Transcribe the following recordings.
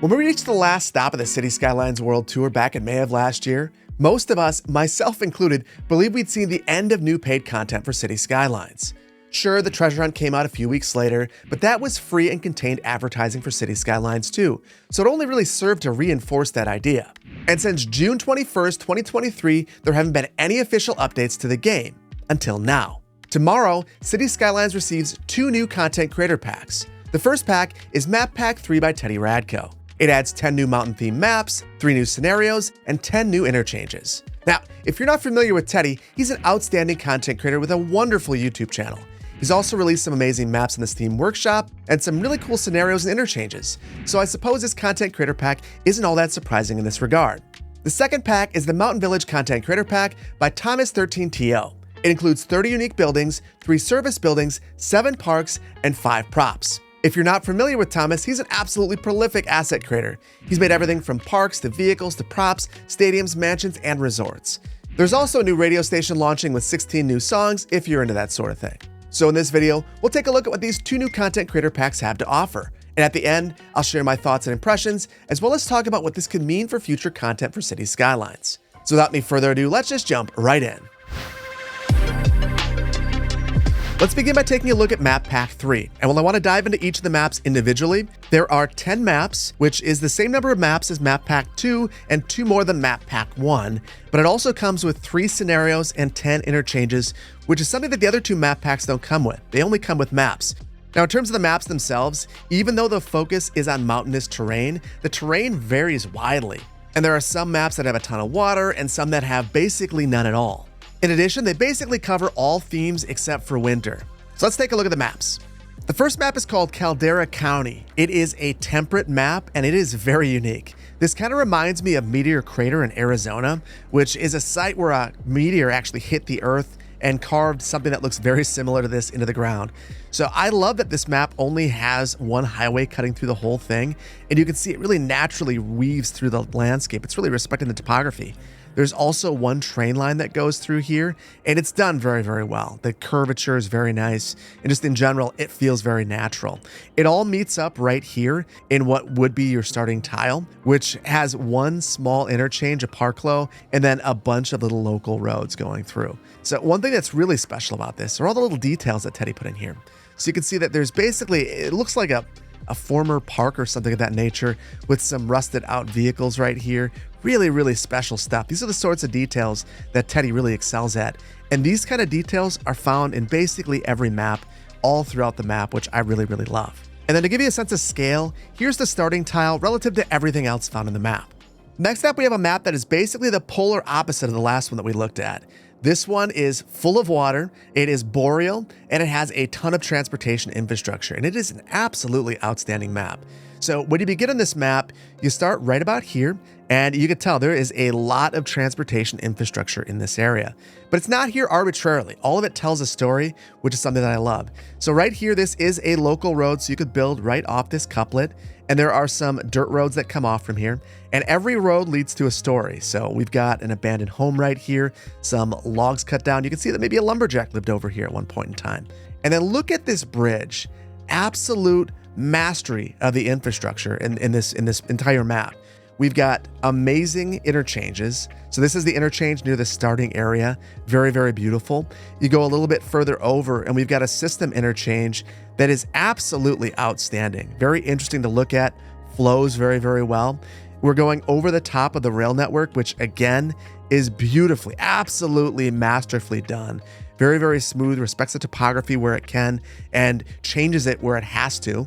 When we reached the last stop of the City Skylines World Tour back in May of last year, most of us, myself included, believed we'd seen the end of new paid content for City Skylines. Sure, the treasure hunt came out a few weeks later, but that was free and contained advertising for City Skylines too, so it only really served to reinforce that idea. And since June 21st, 2023, there haven't been any official updates to the game, until now. Tomorrow, City Skylines receives 2 new content creator packs. The first pack is Map Pack 3 by Teddy Radko. It adds 10 new mountain-themed maps, 3 new scenarios, and 10 new interchanges. Now, if you're not familiar with Teddy, he's an outstanding content creator with a wonderful YouTube channel. He's also released some amazing maps in the Steam Workshop and some really cool scenarios and interchanges, so I suppose this content creator pack isn't all that surprising in this regard. The second pack is the Mountain Village Content Creator Pack by Thomas13TO. It includes 30 unique buildings, 3 service buildings, 7 parks, and 5 props. If you're not familiar with Thomas, he's an absolutely prolific asset creator. He's made everything from parks to vehicles to props, stadiums, mansions, and resorts. There's also a new radio station launching with 16 new songs if you're into that sort of thing. So in this video, we'll take a look at what these 2 new content creator packs have to offer. And at the end, I'll share my thoughts and impressions, as well as talk about what this could mean for future content for City Skylines. So without any further ado, let's just jump right in. Let's begin by taking a look at Map Pack 3, and while I want to dive into each of the maps individually, there are 10 maps, which is the same number of maps as Map Pack 2 and 2 more than Map Pack 1, but it also comes with 3 scenarios and 10 interchanges, which is something that the other 2 map packs don't come with. They only come with maps. Now, in terms of the maps themselves, even though the focus is on mountainous terrain, the terrain varies widely, and there are some maps that have a ton of water and some that have basically none at all. In addition, they basically cover all themes except for winter. So let's take a look at the maps. The first map is called Caldera County. It is a temperate map and it is very unique. This kind of reminds me of Meteor Crater in Arizona, which is a site where a meteor actually hit the earth and carved something that looks very similar to this into the ground. So I love that this map only has one highway cutting through the whole thing, and you can see it really naturally weaves through the landscape. It's really respecting the topography. There's also one train line that goes through here, and it's done very, very well. The curvature is very nice, and just in general, it feels very natural. It all meets up right here in what would be your starting tile, which has one small interchange, a parklo, and then a bunch of little local roads going through. So one thing that's really special about this are all the little details that Teddy put in here. So you can see that there's basically, it looks like a former park or something of that nature with some rusted out vehicles right here. Really, really special stuff. These are the sorts of details that Teddy really excels at. And these kind of details are found in basically every map, all throughout the map, which I really, really love. And then to give you a sense of scale, here's the starting tile relative to everything else found in the map. Next up, we have a map that is basically the polar opposite of the last one that we looked at. This one is full of water, it is boreal, and it has a ton of transportation infrastructure, and it is an absolutely outstanding map. So when you begin on this map, you start right about here, and you can tell there is a lot of transportation infrastructure in this area. But it's not here arbitrarily. All of it tells a story, which is something that I love. So right here, this is a local road, so you could build right off this couplet. And there are some dirt roads that come off from here. And every road leads to a story. So we've got an abandoned home right here, some logs cut down. You can see that maybe a lumberjack lived over here at one point in time. And then look at this bridge. Absolute mastery of the infrastructure in this entire map. We've got amazing interchanges. So this is the interchange near the starting area. Very, very beautiful. You go a little bit further over and we've got a system interchange that is absolutely outstanding. Very interesting to look at. Flows very, very well. We're going over the top of the rail network, which again is beautifully, absolutely masterfully done. Very, very smooth, respects the topography where it can and changes it where it has to.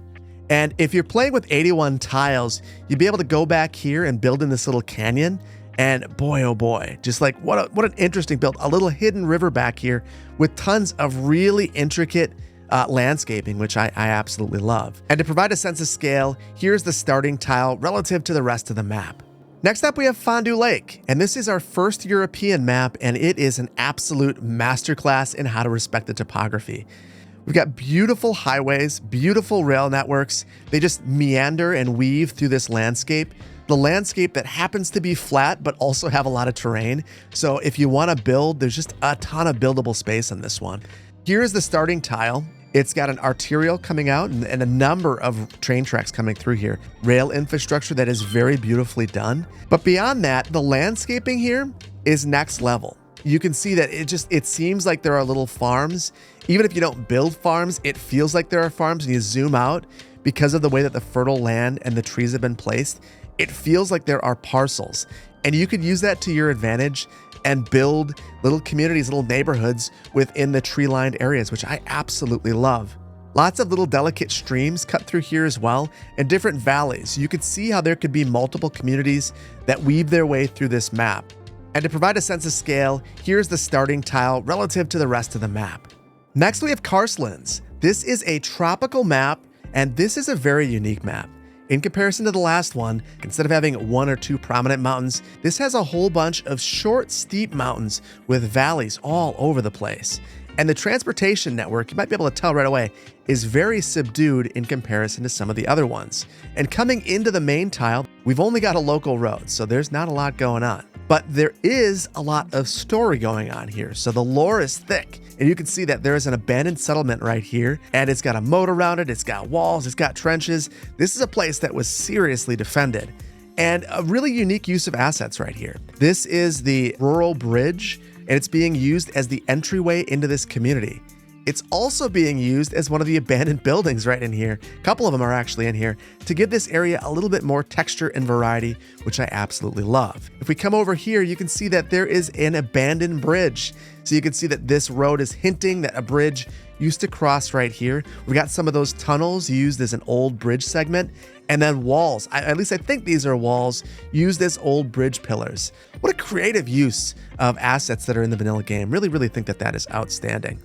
And if you're playing with 81 tiles, you'd be able to go back here and build in this little canyon. And boy, oh boy, just like what an interesting build. A little hidden river back here with tons of really intricate landscaping, which I absolutely love. And to provide a sense of scale, here's the starting tile relative to the rest of the map. Next up, we have Fondue Lake, and this is our first European map, and it is an absolute masterclass in how to respect the topography. We've got beautiful highways, beautiful rail networks. They just meander and weave through this landscape. The landscape that happens to be flat, but also have a lot of terrain. So if you want to build, there's just a ton of buildable space on this one. Here is the starting tile. It's got an arterial coming out and a number of train tracks coming through here. Rail infrastructure that is very beautifully done. But beyond that, the landscaping here is next level. You can see that it seems like there are little farms. Even if you don't build farms, it feels like there are farms, and you zoom out because of the way that the fertile land and the trees have been placed. It feels like there are parcels, and you could use that to your advantage and build little communities, little neighborhoods within the tree-lined areas, which I absolutely love. Lots of little delicate streams cut through here as well, and different valleys. You could see how there could be multiple communities that weave their way through this map. And to provide a sense of scale, here's the starting tile relative to the rest of the map. Next, we have Skylines. This is a tropical map, and this is a very unique map. In comparison to the last one, instead of having one or two prominent mountains, this has a whole bunch of short, steep mountains with valleys all over the place. And the transportation network, you might be able to tell right away, is very subdued in comparison to some of the other ones. And coming into the main tile, we've only got a local road, so there's not a lot going on. But there is a lot of story going on here, so the lore is thick. And you can see that there is an abandoned settlement right here, and it's got a moat around it, it's got walls, it's got trenches. This is a place that was seriously defended. And a really unique use of assets right here. This is the rural bridge, and it's being used as the entryway into this community. It's also being used as one of the abandoned buildings right in here. A couple of them are actually in here to give this area a little bit more texture and variety, which I absolutely love. If we come over here, you can see that there is an abandoned bridge. So you can see that this road is hinting that a bridge used to cross right here. We got some of those tunnels used as an old bridge segment, and then walls. At least I think these are walls used as old bridge pillars. What a creative use of assets that are in the vanilla game. Really think that that is outstanding.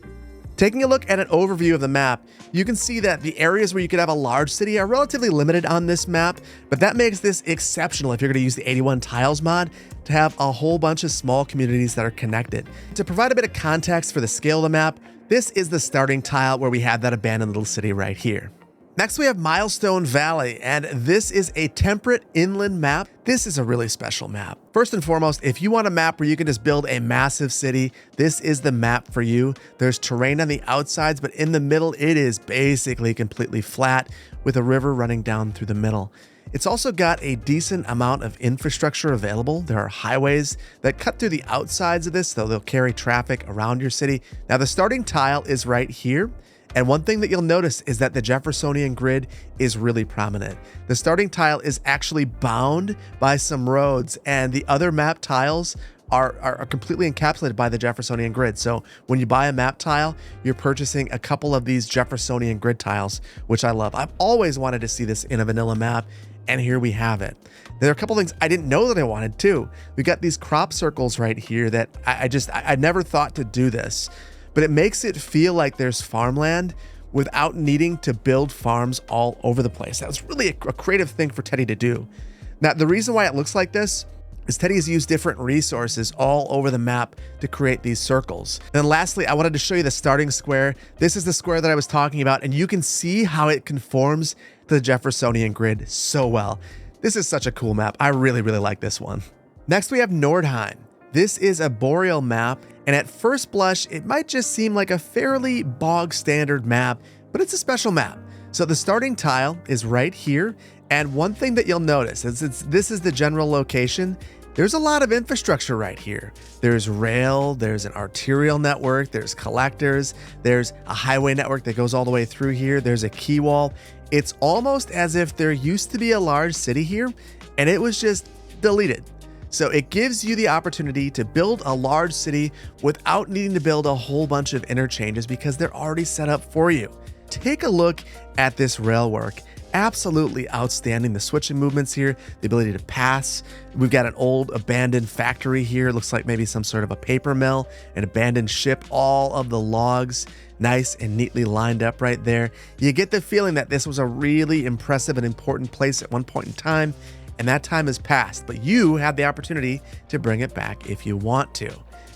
Taking a look at an overview of the map, you can see that the areas where you could have a large city are relatively limited on this map, but that makes this exceptional if you're going to use the 81 tiles mod to have a whole bunch of small communities that are connected. To provide a bit of context for the scale of the map, this is the starting tile where we have that abandoned little city right here. Next, we have Milestone Valley, and this is a temperate inland map. This is a really special map. First and foremost, if you want a map where you can just build a massive city, this is the map for you. There's terrain on the outsides, but in the middle, it is basically completely flat with a river running down through the middle. It's also got a decent amount of infrastructure available. There are highways that cut through the outsides of this, so they'll carry traffic around your city. Now, the starting tile is right here. And one thing that you'll notice is that the Jeffersonian grid is really prominent. The starting tile is actually bound by some roads, and the other map tiles are completely encapsulated by the Jeffersonian grid. So when you buy a map tile, you're purchasing a couple of these Jeffersonian grid tiles, which I love. I've always wanted to see this in a vanilla map, and here we have it. There are a couple things I didn't know that I wanted too. We got these crop circles right here that I never thought to do this. But it makes it feel like there's farmland without needing to build farms all over the place. That was really a creative thing for Teddy to do. Now, the reason why it looks like this is Teddy has used different resources all over the map to create these circles. And then lastly, I wanted to show you the starting square. This is the square that I was talking about, and you can see how it conforms to the Jeffersonian grid so well. This is such a cool map. I really like this one. Next, we have Nordheim. This is a boreal map, and at first blush, it might just seem like a fairly bog standard map, but it's a special map. So the starting tile is right here, and one thing that you'll notice is this is the general location. There's a lot of infrastructure right here. There's rail, there's an arterial network, there's collectors, there's a highway network that goes all the way through here, there's a quay wall. It's almost as if there used to be a large city here, and it was just deleted. So it gives you the opportunity to build a large city without needing to build a whole bunch of interchanges because they're already set up for you. Take a look at this rail work. Absolutely outstanding. The switching movements here, the ability to pass. We've got an old abandoned factory here. It looks like maybe some sort of a paper mill, an abandoned ship, all of the logs nice and neatly lined up right there. You get the feeling that this was a really impressive and important place at one point in time, and that time has passed, but you have the opportunity to bring it back if you want to.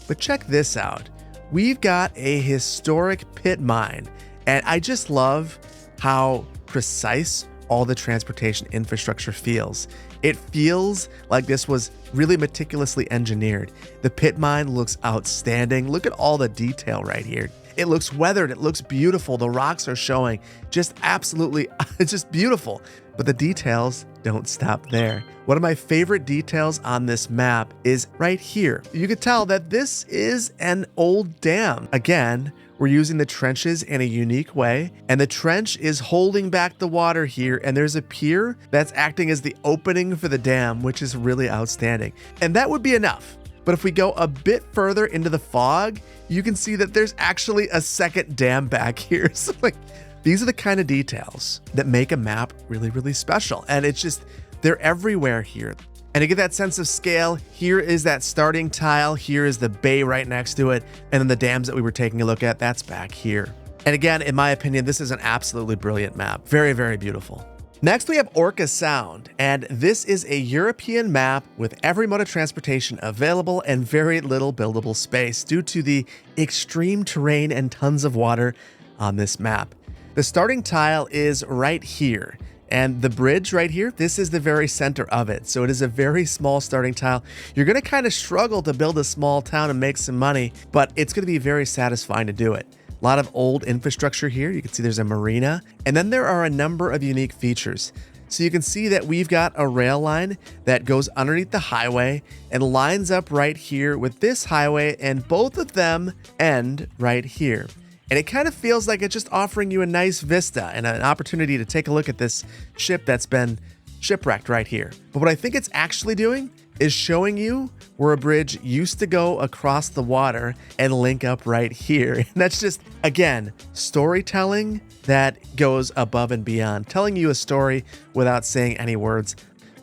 But check this out. We've got a historic pit mine, and I just love how precise all the transportation infrastructure feels. It feels like this was really meticulously engineered. The pit mine looks outstanding. Look at all the detail right here. It looks weathered. It looks beautiful. The rocks are showing just absolutely, it's just beautiful. But the details don't stop there. One of my favorite details on this map is right here. You could tell that this is an old dam. Again, we're using the trenches in a unique way, and the trench is holding back the water here, and there's a pier that's acting as the opening for the dam, which is really outstanding. And that would be enough. But if we go a bit further into the fog, you can see that there's actually a second dam back here. So like, these are the kind of details that make a map really, really special. And it's just, they're everywhere here. And to get that sense of scale, here is that starting tile, here is the bay right next to it, and then the dams that we were taking a look at, that's back here. And again, in my opinion, this is an absolutely brilliant map. Very, very beautiful. Next, we have Orca Sound, and this is a European map with every mode of transportation available and very little buildable space due to the extreme terrain and tons of water on this map. The starting tile is right here. And the bridge right here, this is the very center of it. So it is a very small starting tile. You're gonna kind of struggle to build a small town and make some money, but it's gonna be very satisfying to do it. A lot of old infrastructure here. You can see there's a marina. And then there are a number of unique features. So you can see that we've got a rail line that goes underneath the highway and lines up right here with this highway, and both of them end right here. And it kind of feels like it's just offering you a nice vista and an opportunity to take a look at this ship that's been shipwrecked right here. But what I think it's actually doing is showing you where a bridge used to go across the water and link up right here. And that's just, again, storytelling that goes above and beyond, telling you a story without saying any words.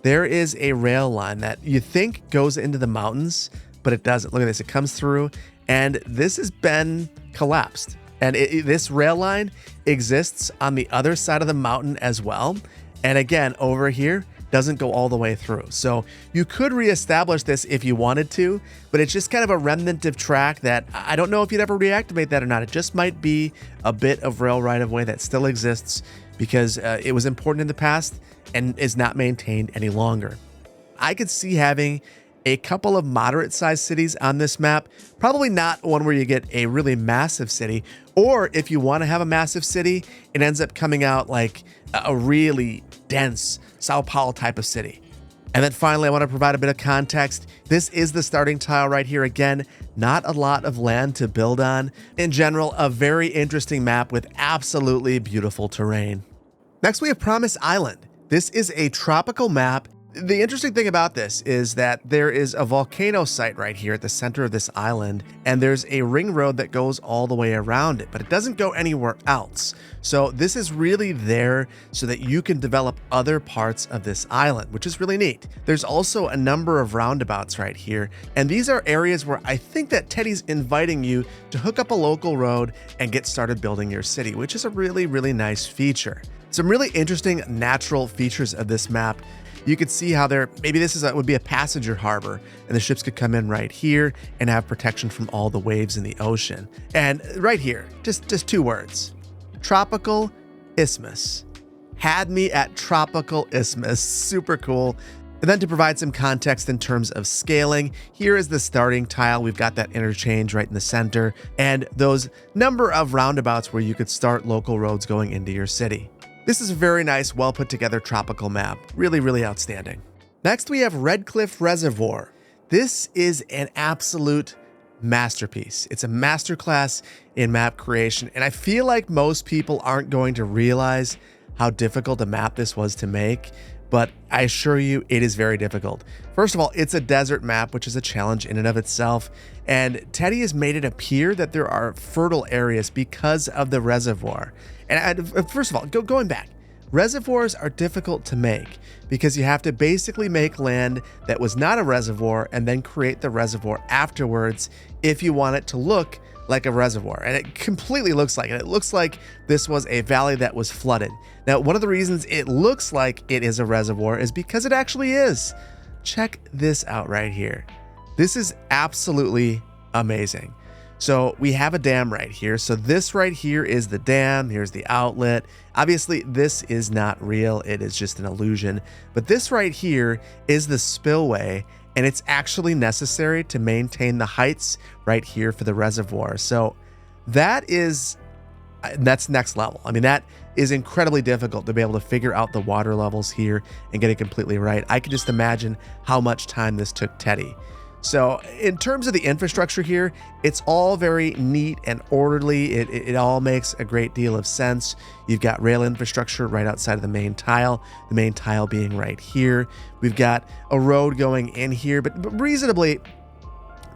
There is a rail line that you think goes into the mountains, but it doesn't. Look at this, it comes through, and this has been collapsed. And this rail line exists on the other side of the mountain as well. And again, over here, doesn't go all the way through. So you could reestablish this if you wanted to, but it's just kind of a remnant of track that I don't know if you'd ever reactivate that or not. It just might be a bit of rail right-of-way that still exists because it was important in the past and is not maintained any longer. I could see having a couple of moderate-sized cities on this map, probably not one where you get a really massive city, or if you want to have a massive city, it ends up coming out like a really dense Sao Paulo type of city. And then finally, I want to provide a bit of context. This is the starting tile right here. Again, not a lot of land to build on. In general, a very interesting map with absolutely beautiful terrain. Next, we have Promise Island. This is a tropical map. The interesting thing about this is that there is a volcano site right here at the center of this island, and there's a ring road that goes all the way around it, but it doesn't go anywhere else. So this is really there so that you can develop other parts of this island, which is really neat. There's also a number of roundabouts right here, and these are areas where I think that Teddy's inviting you to hook up a local road and get started building your city, which is a really, really nice feature. Some really interesting natural features of this map. You could see how maybe this would be a passenger harbor, and the ships could come in right here and have protection from all the waves in the ocean. And right here, just 2 words, Tropical Isthmus. Had me at Tropical Isthmus, super cool. And then to provide some context in terms of scaling, here is the starting tile. We've got that interchange right in the center, and those number of roundabouts where you could start local roads going into your city. This is a very nice, well put together tropical map. Really, really outstanding. Next, we have Red Cliff Reservoir. This is an absolute masterpiece. It's a masterclass in map creation, and I feel like most people aren't going to realize how difficult a map this was to make, but I assure you it is very difficult. First of all, it's a desert map, which is a challenge in and of itself, and Teddy has made it appear that there are fertile areas because of the reservoir. And first of all, going back, reservoirs are difficult to make because you have to basically make land that was not a reservoir and then create the reservoir afterwards if you want it to look like a reservoir. And it completely looks like it. It looks like this was a valley that was flooded. Now, one of the reasons it looks like it is a reservoir is because it actually is. Check this out right here. This is absolutely amazing. So we have a dam right here. So this right here is the dam. Here's the outlet. Obviously, this is not real. It is just an illusion. But this right here is the spillway, and it's actually necessary to maintain the heights right here for the reservoir. So That's next level. I mean, that is incredibly difficult to be able to figure out the water levels here and get it completely right. I can just imagine how much time this took Teddy. So in terms of the infrastructure here, it's all very neat and orderly. It all makes a great deal of sense. You've got rail infrastructure right outside of the main tile being right here. We've got a road going in here, but reasonably,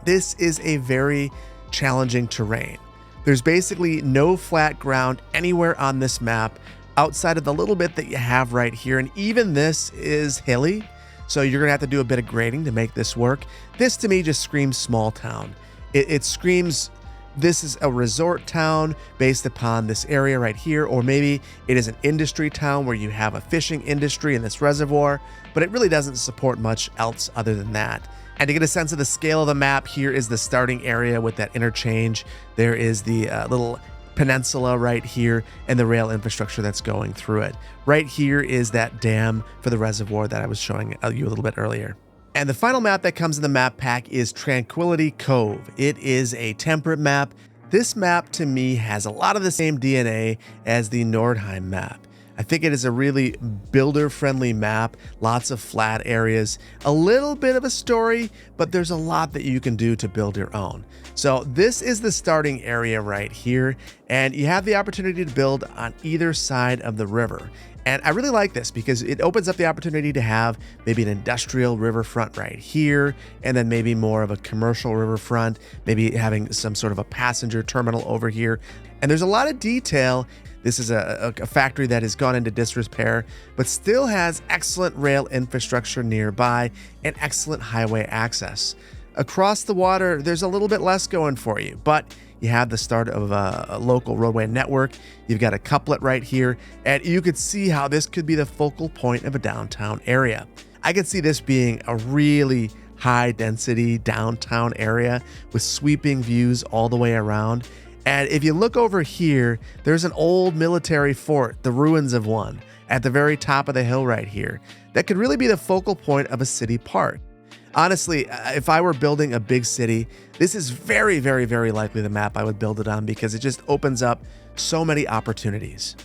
this is a very challenging terrain. There's basically no flat ground anywhere on this map outside of the little bit that you have right here. And even this is hilly. So you're going to have to do a bit of grading to make this work. This to me just screams small town. It screams this is a resort town based upon this area right here, or maybe it is an industry town where you have a fishing industry in this reservoir, but it really doesn't support much else other than that. And to get a sense of the scale of the map, here is the starting area with that interchange. There is the little peninsula right here and the rail infrastructure that's going through it. Right here is that dam for the reservoir that I was showing you a little bit earlier. And the final map that comes in the map pack is Tranquility Cove. It is a temperate map. This map to me has a lot of the same DNA as the Nordheim map. I think it is a really builder-friendly map, lots of flat areas, a little bit of a story, but there's a lot that you can do to build your own. So this is the starting area right here, and you have the opportunity to build on either side of the river. And I really like this because it opens up the opportunity to have maybe an industrial riverfront right here, and then maybe more of a commercial riverfront, maybe having some sort of a passenger terminal over here. And there's a lot of detail. This is a factory that has gone into disrepair, but still has excellent rail infrastructure nearby and excellent highway access. Across the water, there's a little bit less going for you, but you have the start of a local roadway network. You've got a couplet right here, and you could see how this could be the focal point of a downtown area. I could see this being a really high density downtown area with sweeping views all the way around. And if you look over here, there's an old military fort, the ruins of one, at the very top of the hill right here. That could really be the focal point of a city park. Honestly, if I were building a big city, this is very, very, very likely the map I would build it on because it just opens up so many opportunities.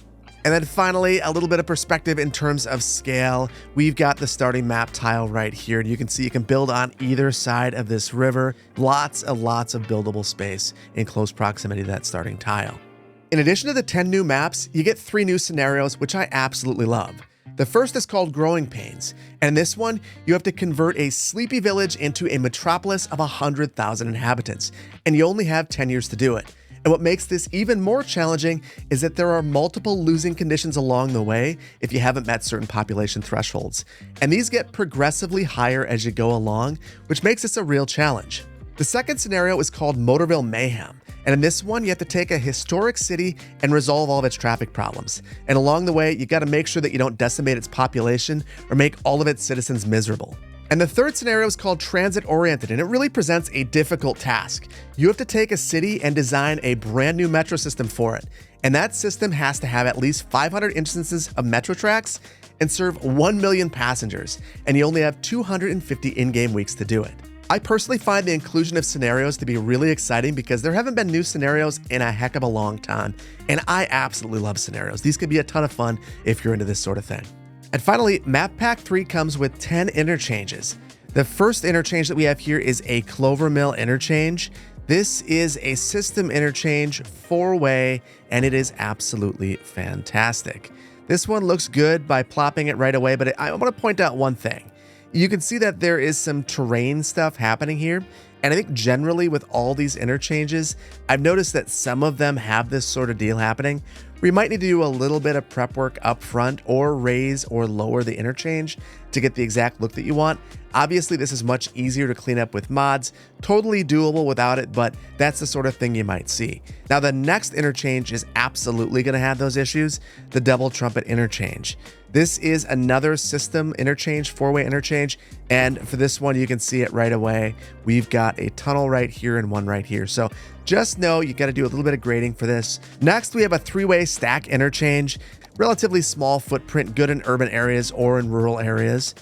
And then finally, a little bit of perspective in terms of scale. We've got the starting map tile right here, and you can see you can build on either side of this river. Lots of buildable space in close proximity to that starting tile. In addition to the 10 new maps, you get 3 new scenarios, which I absolutely love. The first is called Growing Pains, and in this one, you have to convert a sleepy village into a metropolis of 100,000 inhabitants, and you only have 10 years to do it. And what makes this even more challenging is that there are multiple losing conditions along the way if you haven't met certain population thresholds. And these get progressively higher as you go along, which makes this a real challenge. The second scenario is called Motorville Mayhem. And in this one, you have to take a historic city and resolve all of its traffic problems. And along the way, you got to make sure that you don't decimate its population or make all of its citizens miserable. And the third scenario is called transit-oriented, and it really presents a difficult task. You have to take a city and design a brand new metro system for it. And that system has to have at least 500 instances of metro tracks and serve 1 million passengers. And you only have 250 in-game weeks to do it. I personally find the inclusion of scenarios to be really exciting because there haven't been new scenarios in a heck of a long time. And I absolutely love scenarios. These could be a ton of fun if you're into this sort of thing. And finally, Map Pack 3 comes with 10 interchanges. The first interchange that we have here is a Clover Mill interchange. This is a system interchange, 4-way, and it is absolutely fantastic. This one looks good by plopping it right away, but I want to point out one thing. You can see that there is some terrain stuff happening here. And I think generally with all these interchanges, I've noticed that some of them have this sort of deal happening. We might need to do a little bit of prep work up front or raise or lower the interchange to get the exact look that you want. Obviously, this is much easier to clean up with mods, totally doable without it, but that's the sort of thing you might see. Now, the next interchange is absolutely going to have those issues, the Double Trumpet interchange. This is another system interchange, 4-way interchange, and for this one, you can see it right away. We've got a tunnel right here and one right here. So just know you got to do a little bit of grading for this. Next, we have a 3-way stack interchange, relatively small footprint, good in urban areas or in rural areas.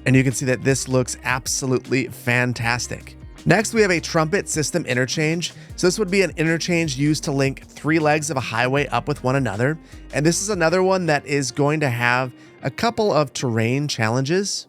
And you can see that this looks absolutely fantastic. Next, we have a trumpet system interchange. So this would be an interchange used to link 3 legs of a highway up with one another. And this is another one that is going to have a couple of terrain challenges.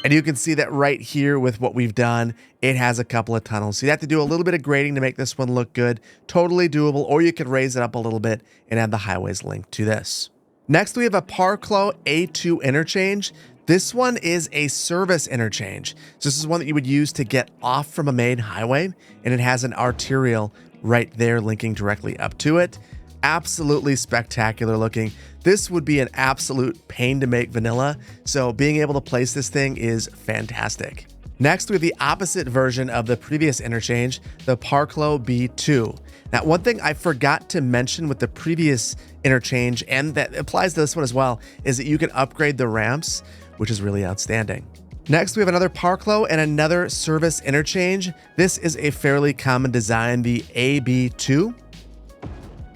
And you can see that right here with what we've done, it has a couple of tunnels. So you have to do a little bit of grading to make this one look good. Totally doable, or you could raise it up a little bit and add the highways linked to this. Next, we have a Parklo A2 interchange. This one is a service interchange. So this is one that you would use to get off from a main highway, and it has an arterial right there linking directly up to it. Absolutely spectacular looking. This would be an absolute pain to make vanilla, so being able to place this thing is fantastic. Next, we have the opposite version of the previous interchange, the Parklo B2. Now, one thing I forgot to mention with the previous interchange, and that applies to this one as well, is that you can upgrade the ramps, which is really outstanding. Next, we have another Parklo and another service interchange. This is a fairly common design, the AB2.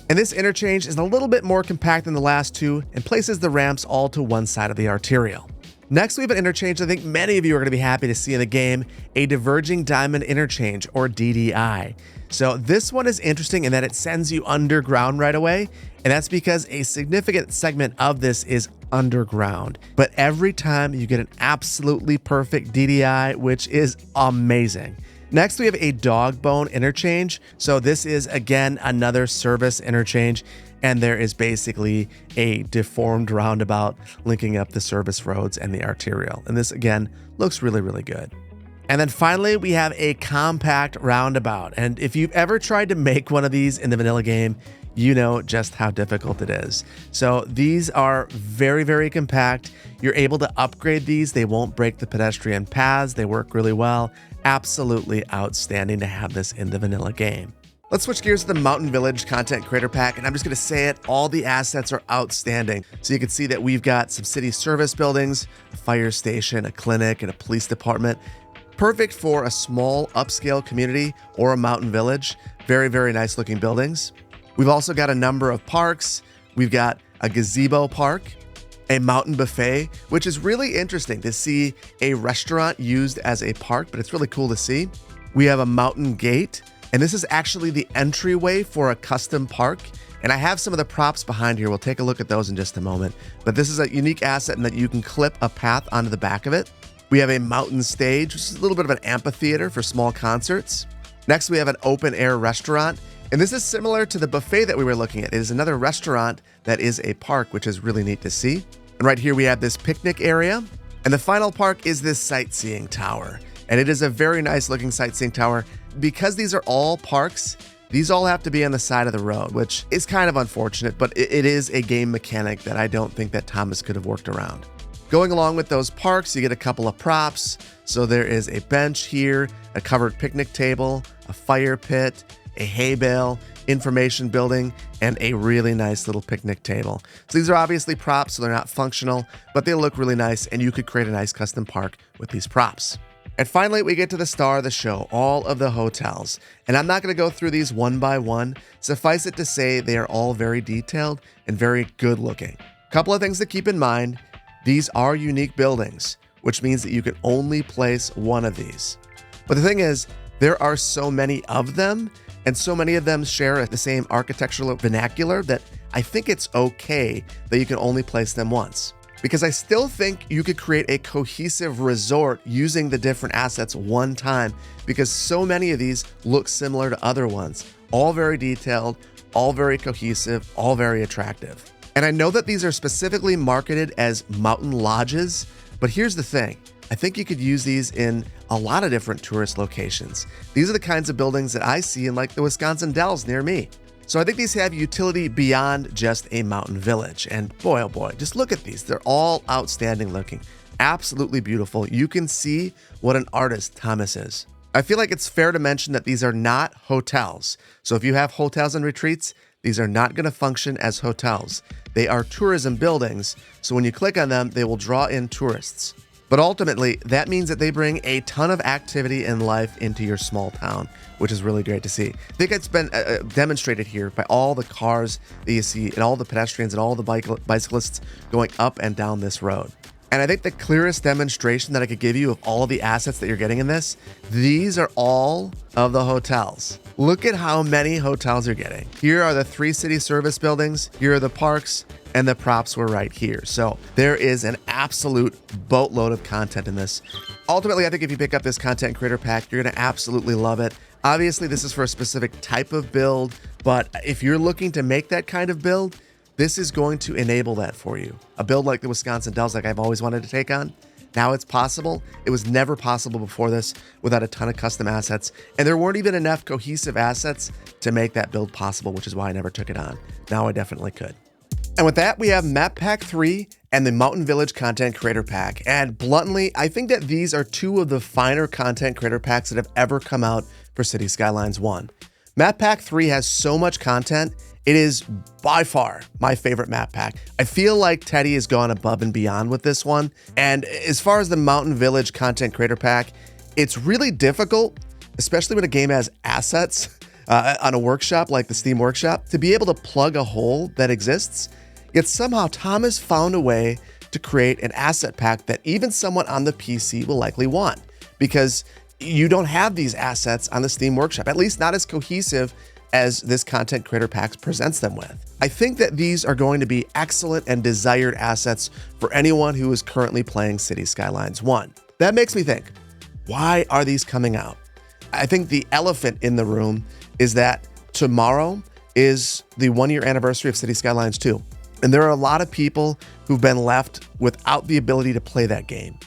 And this interchange is a little bit more compact than the last two and places the ramps all to one side of the arterial. Next, we have an interchange I think many of you are going to be happy to see in the game, a diverging diamond interchange, or DDI. So this one is interesting in that it sends you underground right away, and that's because a significant segment of this is underground. But every time you get an absolutely perfect DDI, which is amazing. Next, we have a dog bone interchange. So this is, again, another service interchange, and there is basically a deformed roundabout linking up the service roads and the arterial. And this, again, looks really, really good. And then finally, we have a compact roundabout. And if you've ever tried to make one of these in the vanilla game, you know just how difficult it is. So these are very, very compact. You're able to upgrade these. They won't break the pedestrian paths. They work really well. Absolutely outstanding to have this in the vanilla game. Let's switch gears to the Mountain Village Content Creator Pack, and I'm just going to say it, all the assets are outstanding. So you can see that we've got some city service buildings, a fire station, a clinic, and a police department. Perfect for a small upscale community or a mountain village. Very, very nice looking buildings. We've also got a number of parks. We've got a gazebo park, a mountain buffet, which is really interesting to see a restaurant used as a park, but it's really cool to see. We have a mountain gate, and this is actually the entryway for a custom park. And I have some of the props behind here. We'll take a look at those in just a moment. But this is a unique asset in that you can clip a path onto the back of it. We have a mountain stage, which is a little bit of an amphitheater for small concerts. Next, we have an open air restaurant. And this is similar to the buffet that we were looking at. It is another restaurant that is a park, which is really neat to see. And right here we have this picnic area. And the final park is this sightseeing tower. And it is a very nice looking sightseeing tower. Because these are all parks, these all have to be on the side of the road, which is kind of unfortunate, but it is a game mechanic that I don't think that Thomas could have worked around. Going along with those parks, you get a couple of props. So there is a bench here, a covered picnic table, a fire pit, a hay bale, information building, and a really nice little picnic table. So these are obviously props, so they're not functional, but they look really nice, and you could create a nice custom park with these props. And finally, we get to the star of the show, all of the hotels. And I'm not going to go through these one by one. Suffice it to say, they are all very detailed and very good looking. Couple of things to keep in mind. These are unique buildings, which means that you can only place one of these. But the thing is, there are so many of them, and so many of them share the same architectural vernacular that I think it's okay that you can only place them once. Because I still think you could create a cohesive resort using the different assets one time, because so many of these look similar to other ones. All very detailed, all very cohesive, all very attractive. And I know that these are specifically marketed as mountain lodges, but here's the thing. I think you could use these in a lot of different tourist locations. These are the kinds of buildings that I see in like the Wisconsin Dells near me. So I think these have utility beyond just a mountain village. And boy, oh boy, just look at these. They're all outstanding looking, absolutely beautiful. You can see what an artist Thomas is. I feel like it's fair to mention that these are not hotels. So if you have hotels and retreats, these are not going to function as hotels. They are tourism buildings. So when you click on them, they will draw in tourists. But ultimately, that means that they bring a ton of activity and life into your small town, which is really great to see. I think it's been demonstrated here by all the cars that you see and all the pedestrians and all the bicyclists going up and down this road. And I think the clearest demonstration that I could give you of all of the assets that you're getting in this, these are all of the hotels. Look at how many hotels you're getting. Here are the 3 city service buildings, here are the parks, and the props were right here. So there is an absolute boatload of content in this. Ultimately, I think if you pick up this content creator pack, you're gonna absolutely love it. Obviously, this is for a specific type of build, but if you're looking to make that kind of build, this is going to enable that for you. A build like the Wisconsin Dells, like I've always wanted to take on. Now it's possible. It was never possible before this without a ton of custom assets. And there weren't even enough cohesive assets to make that build possible, which is why I never took it on. Now I definitely could. And with that, we have Map Pack 3 and the Mountain Village Content Creator Pack. And bluntly, I think that these are 2 of the finer content creator packs that have ever come out for City Skylines 1. Map Pack 3 has so much content. It is by far my favorite map pack. I feel like Teddy has gone above and beyond with this one. And as far as the Mountain Village Content Creator Pack, it's really difficult, especially when a game has assets on a workshop like the Steam Workshop, to be able to plug a hole that exists. Yet somehow Thomas found a way to create an asset pack that even someone on the PC will likely want, because you don't have these assets on the Steam Workshop, at least not as cohesive as this content creator packs presents them with. I think that these are going to be excellent and desired assets for anyone who is currently playing City Skylines 1. That makes me think, why are these coming out? I think the elephant in the room is that tomorrow is the 1-year anniversary of City Skylines 2. And there are a lot of people who've been left without the ability to play that game.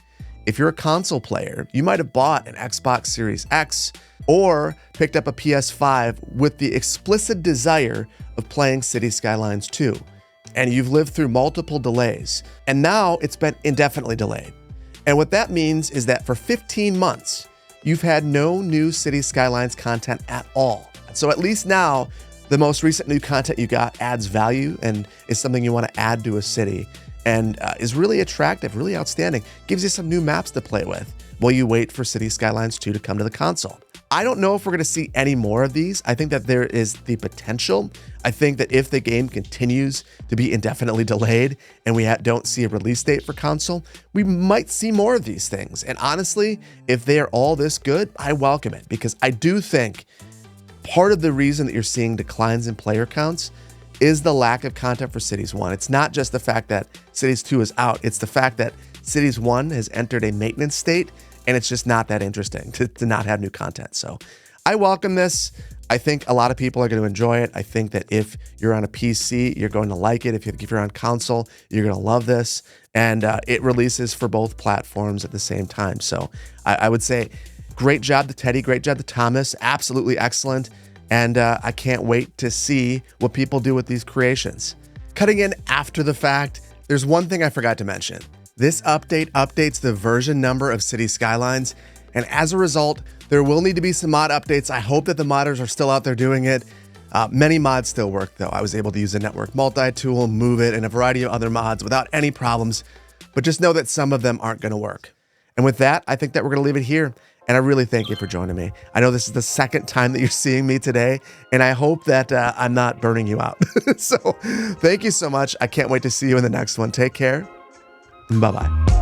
If you're a console player, you might have bought an Xbox Series X or picked up a PS5 with the explicit desire of playing City Skylines 2. And you've lived through multiple delays. And now it's been indefinitely delayed. And what that means is that for 15 months, you've had no new City Skylines content at all. So at least now, the most recent new content you got adds value and is something you want to add to a city, and is really attractive, really outstanding. Gives you some new maps to play with while you wait for City Skylines 2 to come to the console. I don't know if we're going to see any more of these. I think that there is the potential. I think that if the game continues to be indefinitely delayed and we don't see a release date for console, we might see more of these things. And honestly, if they are all this good, I welcome it, because I do think part of the reason that you're seeing declines in player counts is the lack of content for Cities 1. It's not just the fact that Cities 2 is out. It's the fact that Cities 1 has entered a maintenance state, and it's just not that interesting to not have new content. So I welcome this. I think a lot of people are going to enjoy it. I think that if you're on a PC, you're going to like it. If you're on console, you're going to love this. And it releases for both platforms at the same time. So I would say great job to Teddy, great job to Thomas, absolutely excellent. And I can't wait to see what people do with these creations. Cutting in after the fact, there's one thing I forgot to mention. This update updates the version number of City Skylines, and as a result, there will need to be some mod updates. I hope that the modders are still out there doing it. Many mods still work though. I was able to use a network multi-tool, move it, and a variety of other mods without any problems, but just know that some of them aren't gonna work. And with that, I think that we're gonna leave it here. And I really thank you for joining me. I know this is the second time that you're seeing me today, and I hope that I'm not burning you out. So thank you so much. I can't wait to see you in the next one. Take care. Bye-bye.